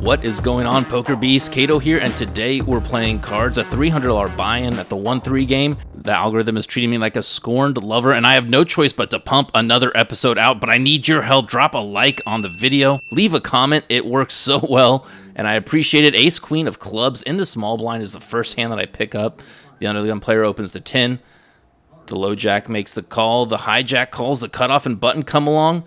What is going on, Poker Beasts? Kato here, and today we're playing cards, a $300 buy-in at the 1-3 game. The algorithm is treating me like a scorned lover, and I have no choice but to pump another episode out, but I need your help. Drop a like on the video, leave a comment, it works so well, and I appreciate it. Ace Queen of clubs in the small blind is the first hand that I pick up. The under the gun player opens the 10. The low jack makes the call, the hijack calls, the cutoff and button come along.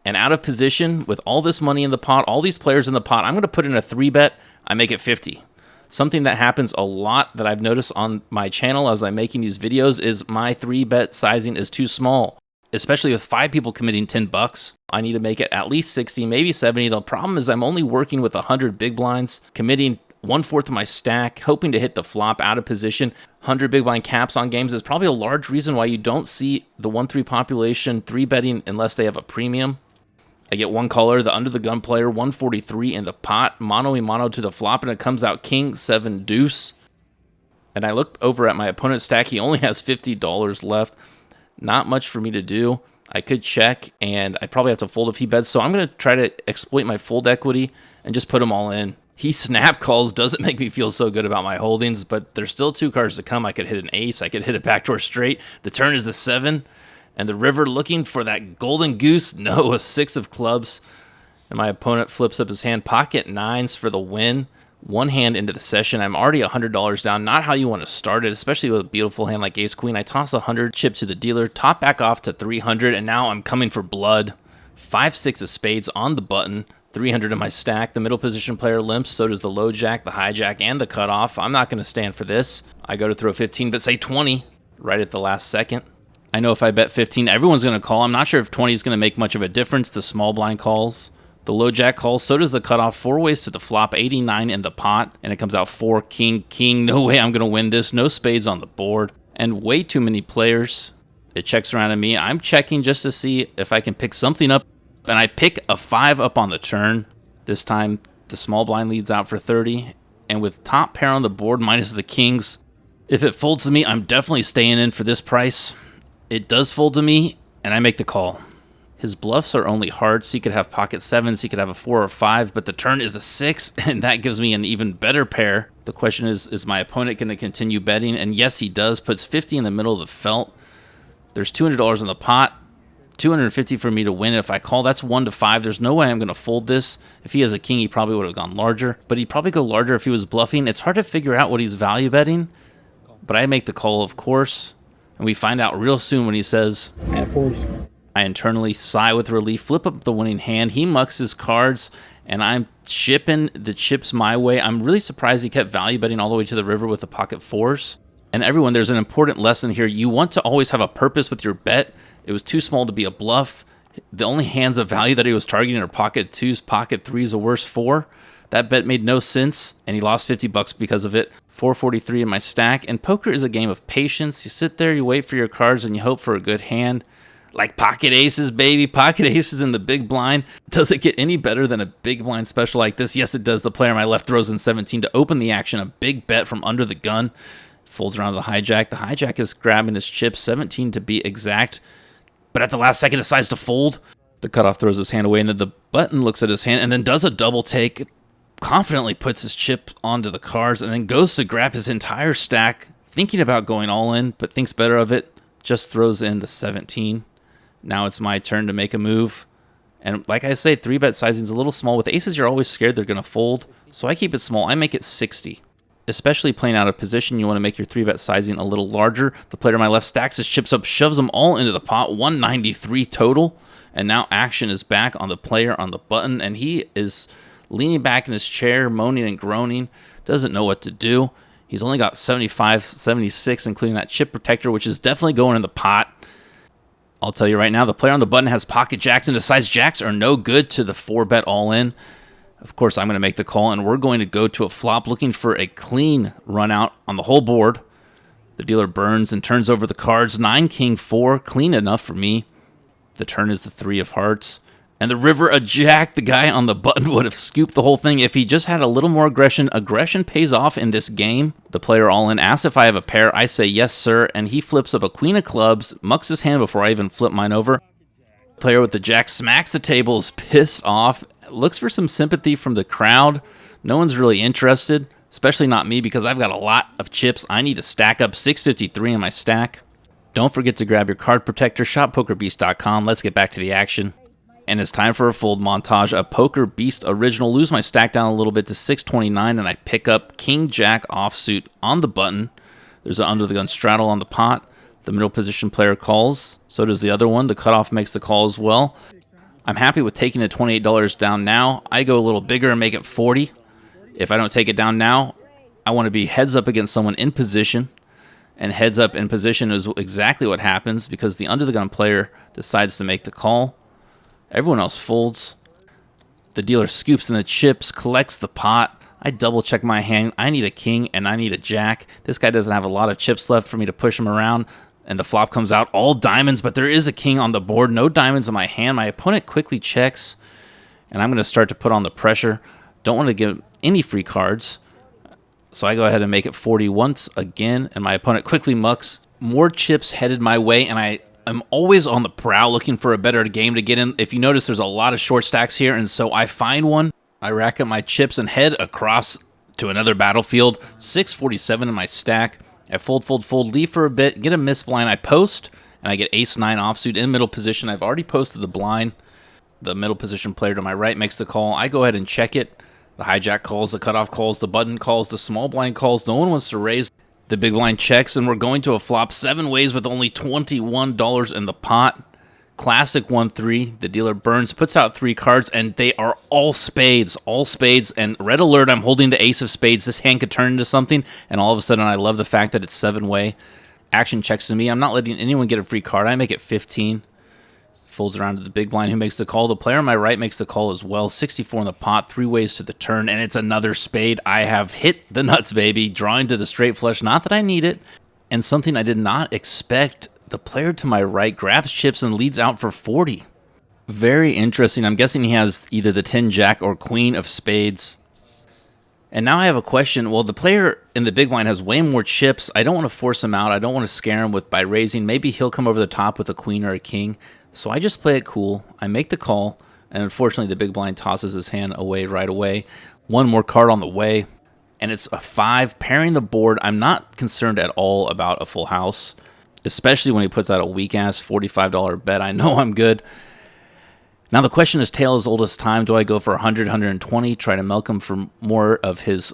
And out of position, with all this money in the pot, all these players in the pot, I'm going to put in a 3-bet. I make it 50. Something that happens a lot that I've noticed on my channel as I'm making these videos is my 3-bet sizing is too small, especially with 5 people committing 10 bucks. I need to make it at least 60, maybe 70. The problem is I'm only working with 100 big blinds, committing 1/4 of my stack, hoping to hit the flop out of position. 100 big blind caps on games is probably a large reason why you don't see the 1-3 population 3-betting unless they have a premium. I get one caller, the under the gun player, 143 in the pot, mono to the flop, and it comes out king, 7, deuce. And I look over at my opponent's stack. He only has $50 left. Not much for me to do. I could check, and I probably have to fold if he bets, so I'm going to try to exploit my fold equity and just put them all in. He snap calls, doesn't make me feel so good about my holdings, but there's still 2 cards to come. I could hit an ace. I could hit a backdoor straight. The turn is the 7. And the river looking for that golden goose. No, a 6 of clubs. And my opponent flips up his hand. Pocket 9s for the win. One hand into the session. I'm already $100 down. Not how you want to start it, especially with a beautiful hand like Ace Queen. I toss 100 chip to the dealer. Top back off to 300. And now I'm coming for blood. 5-6 of spades on the button. 300 in my stack. The middle position player limps. So does the low jack, the hijack, and the cutoff. I'm not going to stand for this. I go to throw 15, but say 20 right at the last second. I know if I bet 15, everyone's going to call. I'm not sure if 20 is going to make much of a difference. The small blind calls. The low jack calls. So does the cutoff. 4 ways to the flop. 89 in the pot. And it comes out 4, king, king. No way I'm going to win this. No spades on the board. And way too many players. It checks around at me. I'm checking just to see if I can pick something up. And I pick a 5 up on the turn. This time, the small blind leads out for 30. And with top pair on the board minus the kings, if it folds to me, I'm definitely staying in for this price. It does fold to me, and I make the call. His bluffs are only hearts. He could have pocket 7s, he could have a 4 or 5, but the turn is a 6, and that gives me an even better pair. The question is my opponent going to continue betting? And yes, he does. Puts 50 in the middle of the felt. There's $200 in the pot. 250 for me to win. If I call, that's 1-5. There's no way I'm going to fold this. If he has a king, he probably would have gone larger, but he'd probably go larger if he was bluffing. It's hard to figure out what he's value betting, but I make the call, of course. And we find out real soon when he says, I internally sigh with relief, flip up the winning hand. He mucks his cards, and I'm shipping the chips my way. I'm really surprised he kept value betting all the way to the river with the pocket 4s. And everyone, there's an important lesson here. You want to always have a purpose with your bet. It was too small to be a bluff. The only hands of value that he was targeting are pocket 2s, pocket 3s, a worse 4. That bet made no sense, and he lost 50 bucks because of it. 443 in my stack, and poker is a game of patience. You sit there, you wait for your cards, and you hope for a good hand. Like pocket aces, baby. Pocket aces in the big blind. Does it get any better than a big blind special like this? Yes, it does. The player on my left throws in 17 to open the action. A big bet from under the gun. Folds around to the hijack. The hijack is grabbing his chips, 17 to be exact. But at the last second, decides to fold. The cutoff throws his hand away, and then the button looks at his hand and then does a double take. Confidently puts his chip onto the cards and then goes to grab his entire stack, thinking about going all in, but thinks better of it, just throws in the 17. Now it's my turn to make a move. And like I say, 3-bet sizing is a little small. With aces, you're always scared they're going to fold, so I keep it small. I make it 60. Especially playing out of position, you want to make your 3-bet sizing a little larger. The player on my left stacks his chips up, shoves them all into the pot, 193 total. And now action is back on the player on the button, and he is leaning back in his chair, moaning and groaning, doesn't know what to do. He's only got 75, 76, including that chip protector, which is definitely going in the pot. I'll tell you right now, the player on the button has pocket jacks and decides jacks are no good to the 4-bet all-in. Of course, I'm going to make the call, and we're going to go to a flop looking for a clean run out on the whole board. The dealer burns and turns over the cards. 9, king, 4, clean enough for me. The turn is the 3 of hearts. And the river, a jack. The guy on the button would have scooped the whole thing if he just had a little more aggression. Aggression pays off in this game. The player all in asks if I have a pair. I say yes, sir. And he flips up a queen of clubs, mucks his hand before I even flip mine over. Player with the jack smacks the tables, pissed off. looks for some sympathy from the crowd. No one's really interested, especially not me because I've got a lot of chips. I need to stack up 653 in my stack. Don't forget to grab your card protector, shoppokerbeast.com. Let's get back to the action. And it's time for a fold montage. A Poker Beast original. Lose my stack down a little bit to 629, and I pick up King Jack offsuit on the button. There's an under the gun straddle on the pot. The middle position player calls. So does the other one. The cutoff makes the call as well. I'm happy with taking the $28 down now. I go a little bigger and make it 40. If I don't take it down now, I want to be heads up against someone in position. And heads up in position is exactly what happens because the under the gun player decides to make the call. Everyone else folds. The dealer scoops in the chips, collects the pot. I double check my hand. I need a king and I need a jack. This guy doesn't have a lot of chips left for me to push him around. And the flop comes out all diamonds, but there is a king on the board. No diamonds in my hand. My opponent quickly checks, and I'm going to start to put on the pressure. Don't want to give any free cards. So I go ahead and make it 40 once again, and my opponent quickly mucks. More chips headed my way, and I'm always on the prowl looking for a better game to get in. If you notice, there's a lot of short stacks here, and so I find one. I rack up my chips and head across to another battlefield. 647 in my stack. I fold, leave for a bit, get a miss blind. I post, and I get ace-9 offsuit in middle position. I've already posted the blind. The middle position player to my right makes the call. I go ahead and check it. The hijack calls, the cutoff calls, the button calls, the small blind calls. No one wants to raise. The big blind checks, and we're going to a flop 7 ways with only $21 in the pot. Classic 1-3. The dealer burns, puts out 3 cards, and they are all spades. All spades. And red alert, I'm holding the ace of spades. This hand could turn into something, and all of a sudden I love the fact that it's 7-way. Action checks to me. I'm not letting anyone get a free card. I make it 15. Folds around to the big blind who makes the call. The player on my right makes the call as well. 64 in the pot, 3 ways to the turn, and it's another spade. I have hit the nuts, baby. Drawing to the straight flush. Not that I need it. And something I did not expect. The player to my right grabs chips and leads out for 40. Very interesting. I'm guessing he has either the 10 jack or queen of spades. And now I have a question. Well, the player in the big blind has way more chips. I don't want to force him out. I don't want to scare him by raising. Maybe he'll come over the top with a queen or a king. So I just play it cool. I make the call, and unfortunately the big blind tosses his hand away right away. One more card on the way, and it's a 5, pairing the board. I'm not concerned at all about a full house, especially when he puts out a weak-ass $45 bet. I know I'm good. Now the question is tale as old as time. Do I go for 100, 120, try to milk him for more of his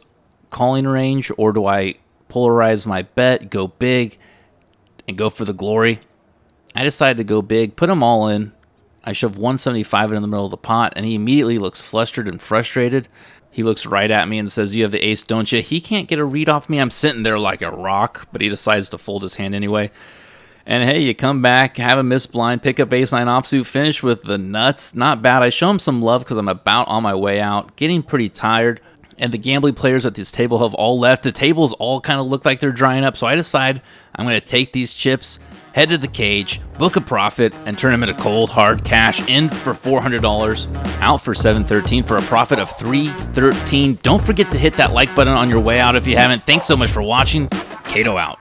calling range, or do I polarize my bet, go big, and go for the glory? I decided to go big, put them all in. I shove 175 in the middle of the pot, and he immediately looks flustered and frustrated. He looks right at me and says, "You have the ace, don't you?" He can't get a read off me. I'm sitting there like a rock, but he decides to fold his hand anyway. And hey, you come back, have a miss blind, pick up ace-9 offsuit, finish with the nuts. Not bad. I show him some love because I'm about on my way out, getting pretty tired. And the gambling players at this table have all left. The tables all kind of look like they're drying up, so I decide I'm going to take these chips, head to the cage, book a profit, and turn them into cold, hard cash. In for $400, out for $713 for a profit of $313. Don't forget to hit that like button on your way out if you haven't. Thanks so much for watching. Cato out.